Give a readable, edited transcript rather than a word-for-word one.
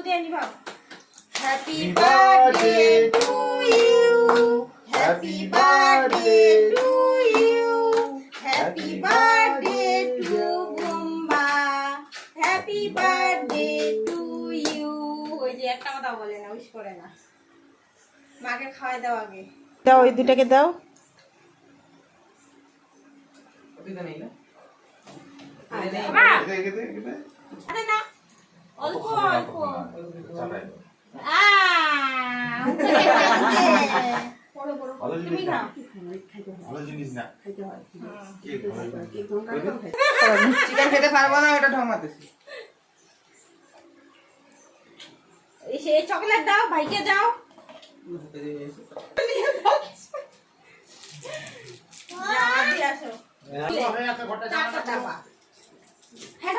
দিয়ে আনি ভাব। Happy birthday to you, happy birthday to you, happy birthday to Bumba, happy birthday to you. ওই যে একটা কথা বলে না, উইশ করে না। মাকে খাওয়াই দাও আগে। দাও ওই দুটাকে দাও। আরে না, অল্প অল্প। চিকেন খেতে পারবো না, ওটা ঢং মারতেছি। চকলেট দাও ভাইকে, যাও। আসো। হ্যাঁ,